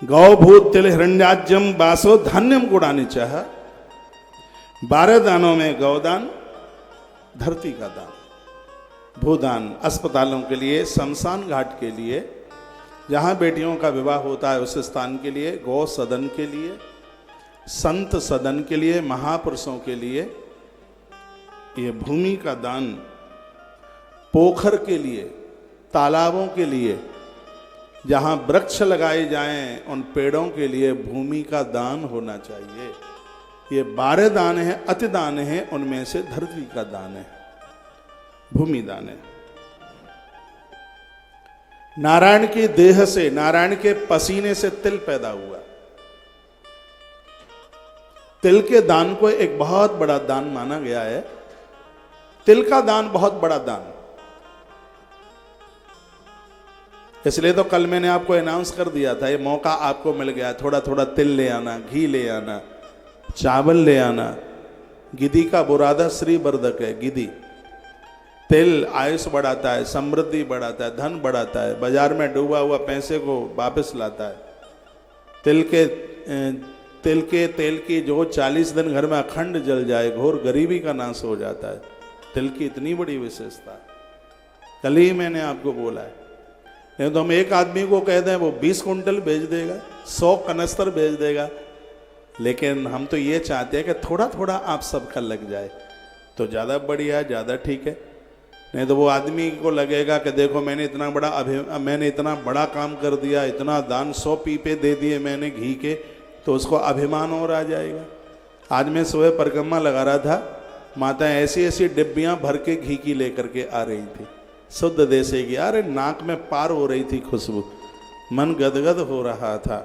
गौ भूत तिल हिरण्याज्यम बासो धान्यम गुणानि चाह। 12 दानों में गौदान, धरती का दान, भूदान, अस्पतालों के लिए, शमशान घाट के लिए, जहाँ बेटियों का विवाह होता है उस स्थान के लिए, गौ सदन के लिए, संत सदन के लिए, महापुरुषों के लिए, ये भूमि का दान, पोखर के लिए, तालाबों के लिए, जहाँ वृक्ष लगाए जाएं उन पेड़ों के लिए भूमि का दान होना चाहिए। ये 12 दान है, अति दान है, उनमें से धरती का दान है, भूमि दान है। नारायण की देह से, नारायण के पसीने से तिल पैदा हुआ। तिल के दान को एक बहुत बड़ा दान माना गया है। तिल का दान बहुत बड़ा दान, इसलिए तो कल मैंने आपको अनाउंस कर दिया था, ये मौका आपको मिल गया। थोड़ा थोड़ा तिल ले आना, घी ले आना, चावल ले आना। गिदी का बुरादा श्री वर्धक है। गिदी तिल आयुष बढ़ाता है, समृद्धि बढ़ाता है, धन बढ़ाता है, बाजार में डूबा हुआ पैसे को वापस लाता है। तिल के तेल की जो 40 दिन घर में अखंड जल जाए, घोर गरीबी का नाश हो जाता है। तिल की इतनी बड़ी विशेषता है, कल ही मैंने आपको बोला है। नहीं तो हम एक आदमी को कह दें वो 20 कुंटल बेच देगा, 100 कनस्तर बेच देगा, लेकिन हम तो ये चाहते हैं कि थोड़ा थोड़ा आप सबका लग जाए तो ज़्यादा बढ़िया, ज़्यादा ठीक है। नहीं तो वो आदमी को लगेगा कि देखो मैंने इतना बड़ा काम कर दिया, इतना दान, 100 पीपे दे दिए मैंने घी के, तो उसको अभिमान और आ जाएगा। आज मैं सुबह परिक्रमा लगा रहा था, माता ऐसी ऐसी डिब्बियाँ भर के घी की लेकर के आ रही थी, शुद्ध देसी की। अरे नाक में पार हो रही थी खुशबू, मन गदगद हो रहा था।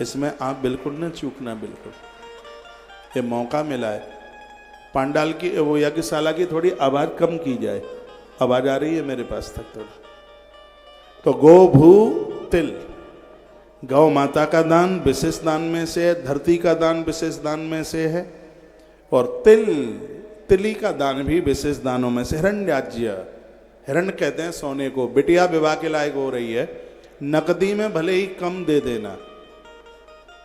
इसमें आप बिल्कुल न चूकना, बिल्कुल। ये मौका मिला है। पांडाल की वो यज्ञशाला की थोड़ी आवाज़ कम की जाए, आवाज़ आ रही है मेरे पास तक थोड़ा। तो गो भू तिल, गौ माता का दान विशेष दान में से है, धरती का दान विशेष दान में से है, और तिली का दान भी विशेष दानों में से। हिरण्याज्य, हिरण कहते हैं सोने को। बिटिया विवाह के लायक हो रही है, नकदी में भले ही कम दे देना।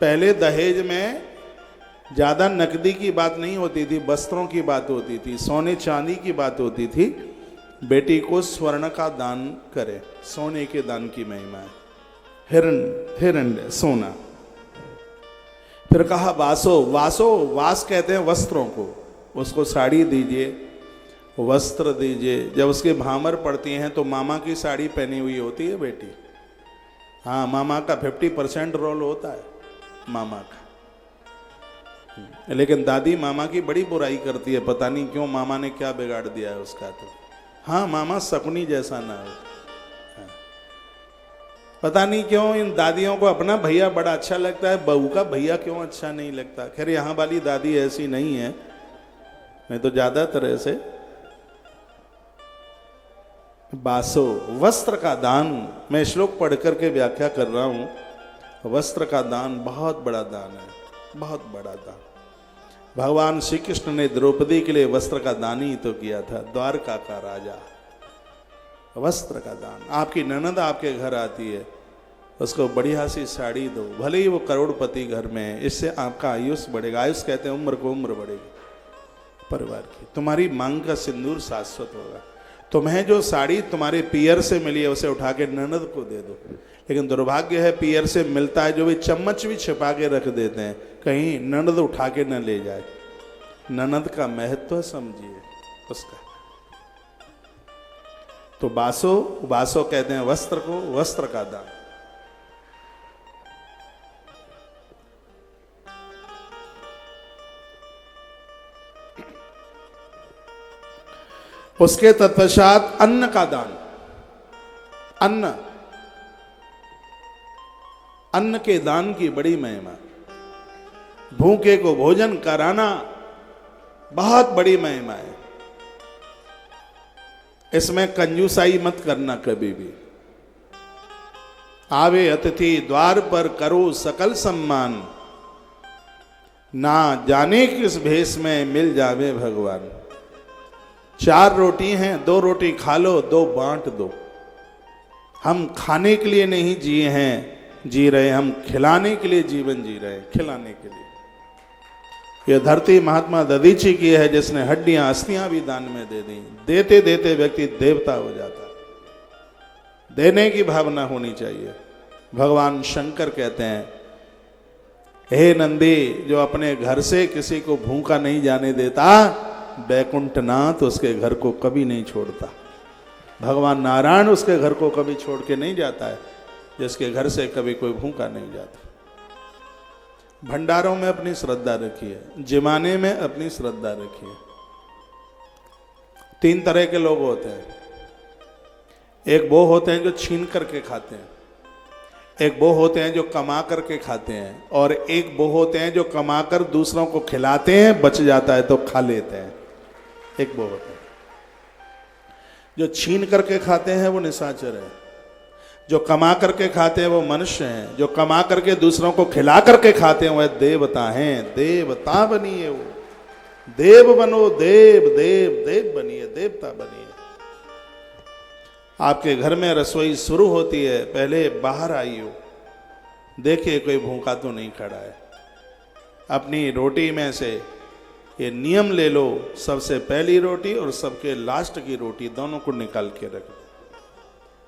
पहले दहेज में ज़्यादा नकदी की बात नहीं होती थी, वस्त्रों की बात होती थी, सोने चांदी की बात होती थी। बेटी को स्वर्ण का दान करे, सोने के दान की महिमा है। हिरण सोना। फिर कहा वासो, वास कहते हैं वस्त्रों को। उसको साड़ी दीजिए, वस्त्र दीजिए। जब उसके भामर पड़ती हैं तो मामा की साड़ी पहनी हुई होती है बेटी। हाँ, मामा का 50% रोल होता है, मामा का। लेकिन दादी मामा की बड़ी बुराई करती है, पता नहीं क्यों, मामा ने क्या बिगाड़ दिया है उसका। तो हाँ, मामा शकुनी जैसा ना हो। हाँ। पता नहीं क्यों इन दादियों को अपना भैया बड़ा अच्छा लगता है, बहू का भैया क्यों अच्छा नहीं लगता। खैर यहाँ वाली दादी ऐसी नहीं है, नहीं तो ज्यादातर ऐसे। बासो, वस्त्र का दान। मैं श्लोक पढ़ करके व्याख्या कर रहा हूं। वस्त्र का दान बहुत बड़ा दान है, बहुत बड़ा दान। भगवान श्री कृष्ण ने द्रौपदी के लिए वस्त्र का दान ही तो किया था, द्वारका का राजा। वस्त्र का दान। आपकी ननद आपके घर आती है, उसको बढ़िया सी साड़ी दो, भले ही वो करोड़पति घर में है, इससे आपका आयुष बढ़ेगा। आयुष कहते हैं उम्र को उम्र बढ़ेगी परिवार की। तुम्हारी मांग का सिंदूर शाश्वत होगा। तुम्हें जो साड़ी तुम्हारे पियर से मिली है उसे उठा के ननद को दे दो। लेकिन दुर्भाग्य है, पियर से मिलता है जो भी चम्मच भी छिपा के रख देते हैं, कहीं ननद उठा के न ले जाए। ननद का महत्व समझिए उसका। तो बासो कहते हैं वस्त्र को, वस्त्र का दान। उसके तत्पश्चात अन्न का दान। अन्न के दान की बड़ी महिमा। भूखे को भोजन कराना बहुत बड़ी महिमा है। इसमें कंजूसाई मत करना कभी भी। आवे अतिथि द्वार पर करो सकल सम्मान, ना जाने किस भेष में मिल जावे भगवान। 4 रोटी हैं, 2 रोटी खा लो, 2 बांट दो। हम खाने के लिए नहीं जिए हैं, जी रहे, हम खिलाने के लिए जीवन जी रहे हैं, खिलाने के लिए। यह धरती महात्मा दधीची की है, जिसने हड्डियां अस्थियां भी दान में दे दी। देते देते व्यक्ति देवता हो जाता है। देने की भावना होनी चाहिए। भगवान शंकर कहते हैं, हे नंदी, जो अपने घर से किसी को भूखा नहीं जाने देता, बैकुंठनाथ उसके घर को कभी नहीं छोड़ता। भगवान नारायण उसके घर को कभी छोड़ के नहीं जाता है, जिसके घर से कभी कोई भूखा नहीं जाता। भंडारों में अपनी श्रद्धा रखिए, जिमाने में अपनी श्रद्धा रखिए। 3 तरह के लोग होते हैं। एक वो होते हैं जो छीन करके खाते हैं, एक वो होते हैं जो कमा करके खाते हैं, और एक वो होते हैं जो कमा कर दूसरों को खिलाते हैं, बच जाता है तो खा लेते हैं। एक वो होते हैं जो छीन करके खाते हैं, वो निशाचर है। जो कमा करके खाते हैं वो मनुष्य हैं। जो कमा करके दूसरों को खिला करके खाते हैं वह देवता हैं। देवता बनिए, वो देव बनो, देव देव देव बनिए, देवता बनिए। आपके घर में रसोई शुरू होती है, पहले बाहर आइए, देखिए कोई भूखा तो नहीं खड़ा है। अपनी रोटी में से ये नियम ले लो, सबसे पहली रोटी और सबके लास्ट की रोटी दोनों को निकाल के रख दो।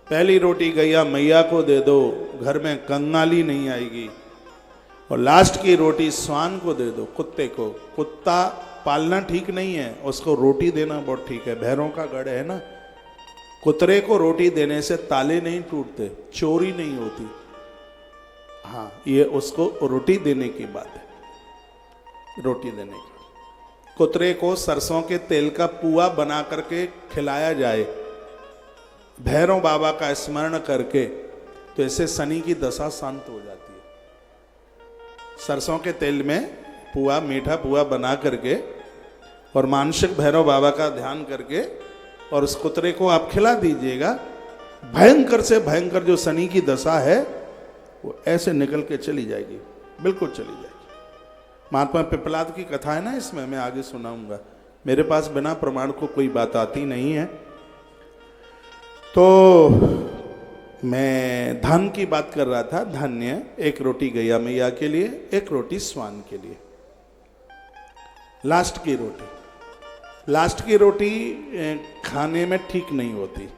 पहली रोटी गैया मैया को दे दो, घर में कंगाली नहीं आएगी। और लास्ट की रोटी स्वान को दे दो, कुत्ते को। कुत्ता पालना ठीक नहीं है, उसको रोटी देना बहुत ठीक है। भैरों का गढ़ है ना, कुतरे को रोटी देने से ताले नहीं टूटते, चोरी नहीं होती। हाँ, ये उसको रोटी देने की बात है, रोटी देने की। कुतरे को सरसों के तेल का पुआ बना करके खिलाया जाए भैरव बाबा का स्मरण करके, तो इससे शनि की दशा शांत हो जाती है। सरसों के तेल में पुआ, मीठा पुआ बना करके और मानसिक भैरव बाबा का ध्यान करके और उस कुतरे को आप खिला दीजिएगा। भयंकर से भयंकर जो शनि की दशा है वो ऐसे निकल के चली जाएगी, बिल्कुल चली जाएगी। महात्मा पिपलाद की कथा है ना, इसमें मैं आगे सुनाऊंगा। मेरे पास बिना प्रमाण को कोई बात आती नहीं है। तो मैं धन की बात कर रहा था। धन्य, एक रोटी गैया मैया के लिए, एक रोटी स्वान के लिए। लास्ट की रोटी खाने में ठीक नहीं होती,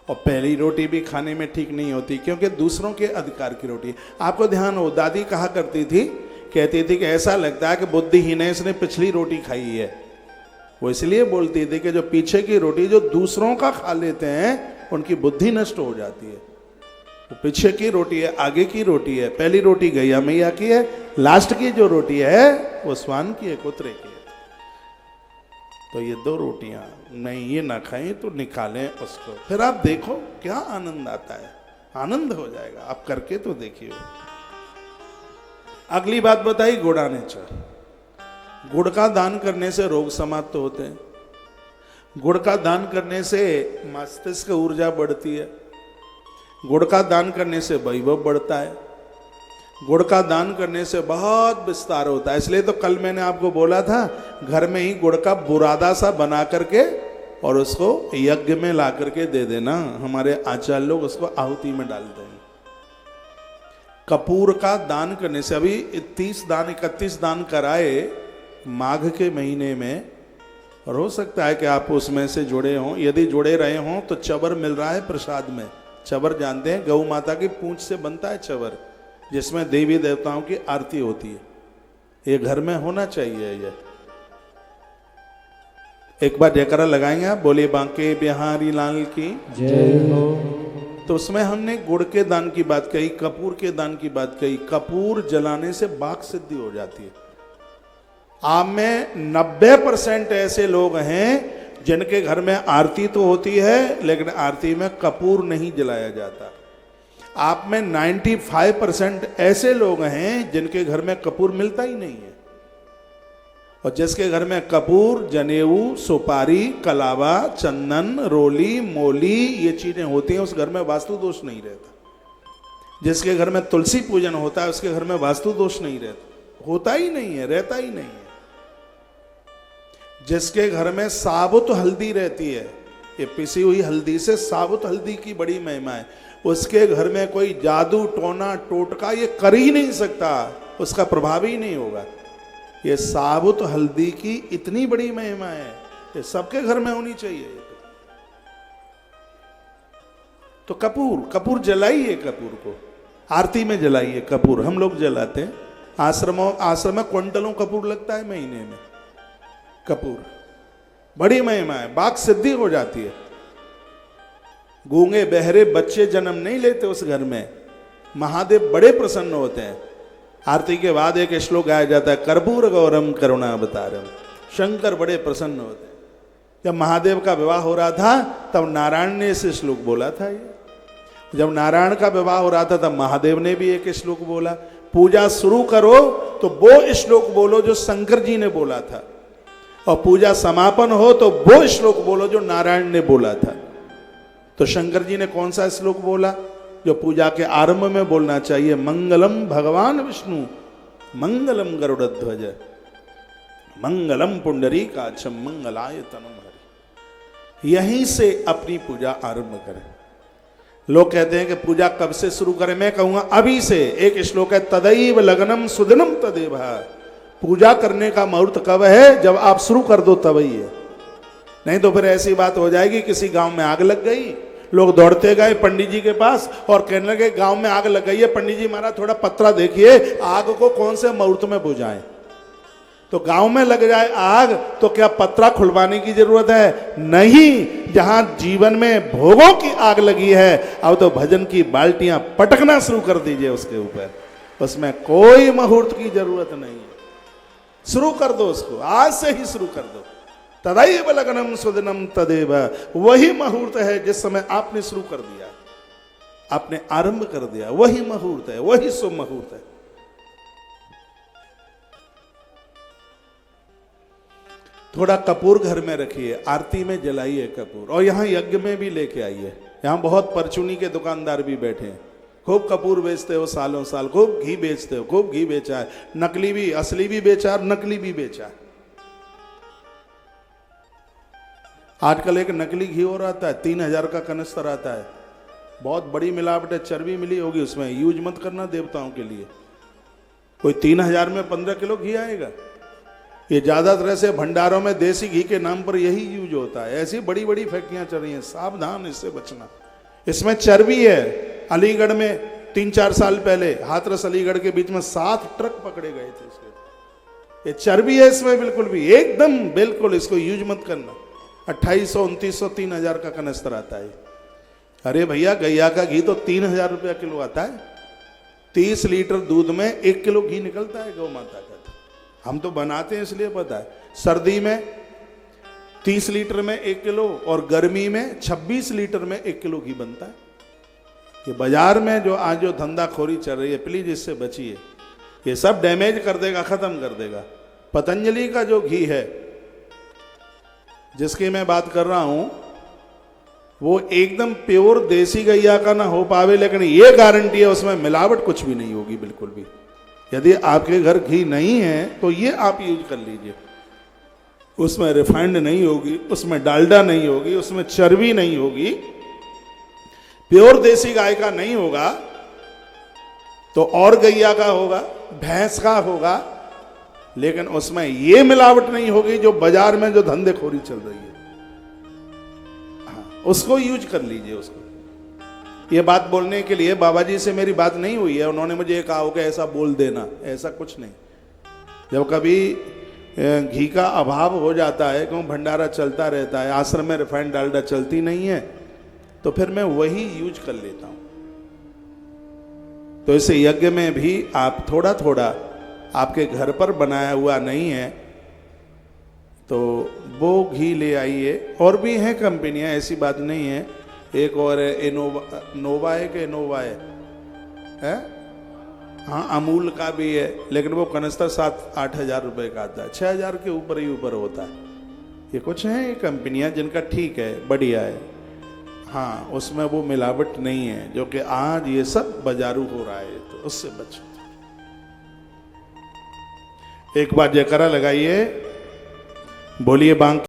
और पहली रोटी भी खाने में ठीक नहीं होती, क्योंकि दूसरों के अधिकार की रोटी। आपको ध्यान हो, दादी कहा करती थी, कहती थी कि ऐसा लगता है कि बुद्धिहीन है, इसने पिछली रोटी खाई है। वो इसलिए बोलती थी कि जो पीछे की रोटी जो दूसरों का खा लेते हैं उनकी बुद्धि नष्ट हो जाती है। तो पीछे की रोटी है, आगे की रोटी है। पहली रोटी गैया मैया की है, लास्ट की जो रोटी है वो स्वान की है, कुतरे की है। तो ये 2 रोटियां नहीं, ये ना खाएं तो निकालें उसको, फिर आप देखो क्या आनंद आता है। आनंद हो जाएगा, आप करके तो देखिए। अगली बात बताई, गुड़ आने चाहिए। गुड़ का दान करने से रोग समाप्त होते हैं। गुड़ का दान करने से मस्तिष्क ऊर्जा बढ़ती है। गुड़ का दान करने से वैभव बढ़ता है। गुड़ का दान करने से बहुत विस्तार होता है। इसलिए तो कल मैंने आपको बोला था, घर में ही गुड़ का बुरादा सा बना करके और उसको यज्ञ में ला करके दे देना। हमारे आचार्य लोग उसको आहुति में डालते हैं। कपूर का दान करने से, अभी 30 दान 31 दान कराए माघ के महीने में, और हो सकता है कि आप उसमें से जुड़े हों। यदि जुड़े रहे हों तो चवर मिल रहा है प्रसाद में। चवर जानते हैं, गौ माता की पूंछ से बनता है चवर, जिसमें देवी देवताओं की आरती होती है। ये घर में होना चाहिए। ये एक बार जयकारा लगाएंगे आप, बोलिए बांके बिहारी लाल की जय हो। तो उसमें हमने गुड़ के दान की बात कही, कपूर के दान की बात कही। कपूर जलाने से वाक सिद्धि हो जाती है। आप में 90% ऐसे लोग हैं जिनके घर में आरती तो होती है, लेकिन आरती में कपूर नहीं जलाया जाता। आप में 95% ऐसे लोग हैं जिनके घर में कपूर मिलता ही नहीं है। और जिसके घर में कपूर, जनेऊ, सुपारी, कलावा, चंदन, रोली, मोली ये चीजें होती हैं, उस घर में वास्तु दोष नहीं रहता। जिसके घर में तुलसी पूजन होता है उसके घर में वास्तु दोष नहीं रहता, होता ही नहीं है, रहता ही नहीं है। जिसके घर में साबुत हल्दी रहती है, ये पिसी हुई हल्दी से साबुत हल्दी की बड़ी महिमा है। उसके घर में कोई जादू टोना टोटका ये कर ही नहीं सकता, उसका प्रभाव ही नहीं होगा। ये साबुत हल्दी की इतनी बड़ी महिमा है, ये सबके घर में होनी चाहिए। तो कपूर जलाइए, कपूर को आरती में जलाइए। कपूर हम लोग जलाते हैं, आश्रम में क्विंटलों कपूर लगता है महीने में। कपूर बड़ी महिमा है, बात सिद्धि हो जाती है। गूंगे बहरे बच्चे जन्म नहीं लेते उस घर में, महादेव बड़े प्रसन्न होते हैं। आरती के बाद एक श्लोक गाया जाता है, कर्पूर गौरम करुणा अवतारम। शंकर बड़े प्रसन्न होते हैं। जब महादेव का विवाह हो रहा था तब नारायण ने इस श्लोक बोला था। ये जब नारायण का विवाह हो रहा था तब महादेव ने भी एक श्लोक बोला। पूजा शुरू करो तो वो श्लोक बोलो जो शंकर जी ने बोला था, और पूजा समापन हो तो वो श्लोक बोलो जो नारायण ने बोला था। तो शंकर जी ने कौन सा श्लोक बोला जो पूजा के आरंभ में बोलना चाहिए? मंगलम भगवान विष्णु, मंगलम गरुड़ध्वज, मंगलम पुंडरीकाक्षम, मंगलाय तनुम हरि। यहीं से अपनी पूजा आरंभ करें। लोग कहते हैं कि पूजा कब से शुरू करें? मैं कहूंगा अभी से। एक श्लोक है, तदैव लगनम सुदिनम तदेव। पूजा करने का मुहूर्त कब है? जब आप शुरू कर दो तब ही है। नहीं तो फिर ऐसी बात हो जाएगी, किसी गांव में आग लग गई, लोग दौड़ते गए पंडित जी के पास और कहने लगे गांव में आग लग गई है, पंडित जी हमारा थोड़ा पत्रा देखिए, आग को कौन से मुहूर्त में बुझाएं। तो गांव में लग जाए आग तो क्या पत्रा खुलवाने की जरूरत है? नहीं। जहां जीवन में भोगों की आग लगी है, अब तो भजन की बाल्टियां पटकना शुरू कर दीजिए उसके ऊपर। उसमें कोई मुहूर्त की जरूरत नहीं है। शुरू कर दो उसको, आज से ही शुरू कर दो। तदैव लगनम सुदिनम तदेव, वही मुहूर्त है जिस समय आपने शुरू कर दिया, आपने आरंभ कर दिया, वही मुहूर्त है, वही शुभ मुहूर्त है। थोड़ा कपूर घर में रखिए, आरती में जलाइए कपूर, और यहां यज्ञ में भी लेके आइए। यहां बहुत परचूनी के दुकानदार भी बैठे हैं, खूब कपूर बेचते हो, सालों साल खूब घी बेचते हो, खूब घी बेचा है, नकली भी, असली भी बेचा और नकली भी बेचा है। आजकल एक नकली घी और आता है, 3000 का कनस्तर आता है, बहुत बड़ी मिलावट है, चर्बी मिली होगी उसमें। यूज मत करना देवताओं के लिए। कोई 3000 में 15 किलो घी आएगा? ये ज्यादातर ऐसे भंडारों में देसी घी के नाम पर यही यूज होता है। ऐसी बड़ी बड़ी फैक्ट्रियां चल रही हैं, सावधान, इससे बचना। इसमें चर्बी है। अलीगढ़ में 3-4 साल पहले हाथरस अलीगढ़ के बीच में 7 ट्रक पकड़े गए थे इसके। ये चर्बी है इसमें, बिल्कुल भी, एकदम बिल्कुल। इसको यूज मत करना। 2800, 2900, 3000 का कनस्तर आता है। अरे भैया, गैया का घी तो 3000 रुपया किलो आता है। 30 लीटर दूध में 1 किलो घी निकलता है गौ माता का। हम तो बनाते हैं इसलिए पता है। सर्दी में 30 लीटर में 1 किलो और गर्मी में 26 लीटर में 1 किलो घी बनता है। ये बाजार में जो आज जो धंधाखोरी चल रही है, प्लीज इससे बचिए। ये सब डैमेज कर देगा, खत्म कर देगा। पतंजलि का जो घी है जिसकी मैं बात कर रहा हूं, वो एकदम प्योर देसी गैया का ना हो पावे, लेकिन ये गारंटी है उसमें मिलावट कुछ भी नहीं होगी, बिल्कुल भी। यदि आपके घर घी नहीं है तो ये आप यूज कर लीजिए। उसमें रिफाइंड नहीं होगी, उसमें डालडा नहीं होगी, उसमें चर्बी नहीं होगी, प्योर देसी गाय का नहीं होगा तो और गैया का होगा, भैंस का होगा, लेकिन उसमें ये मिलावट नहीं होगी जो बाजार में जो धंधेखोरी चल रही है। हाँ, उसको यूज कर लीजिए। उसको ये बात बोलने के लिए बाबा जी से मेरी बात नहीं हुई है, उन्होंने मुझे कहा होगा ऐसा बोल देना, ऐसा कुछ नहीं। जब कभी घी का अभाव हो जाता है, क्यों भंडारा चलता रहता है, आश्रम में रिफाइंड डालडा चलती नहीं है, तो फिर मैं वही यूज कर लेता हूं। तो इस यज्ञ में भी आप थोड़ा थोड़ा, आपके घर पर बनाया हुआ नहीं है तो वो घी ले आइए। और भी हैं कंपनियां, ऐसी बात नहीं है। एक और है नोवा है कि इनोवा है? हाँ, अमूल का भी है, लेकिन वो कनस्तर 7-8 हजार रुपए का आता है, 6000 के ऊपर ही ऊपर होता है। ये कुछ हैं ये कंपनियां जिनका ठीक है, बढ़िया है। हाँ, उसमें वो मिलावट नहीं है, जो कि आज ये सब बाजारू हो रहा है, तो उससे बचो। एक बार जयकारा लगाइए, बोलिए बांक।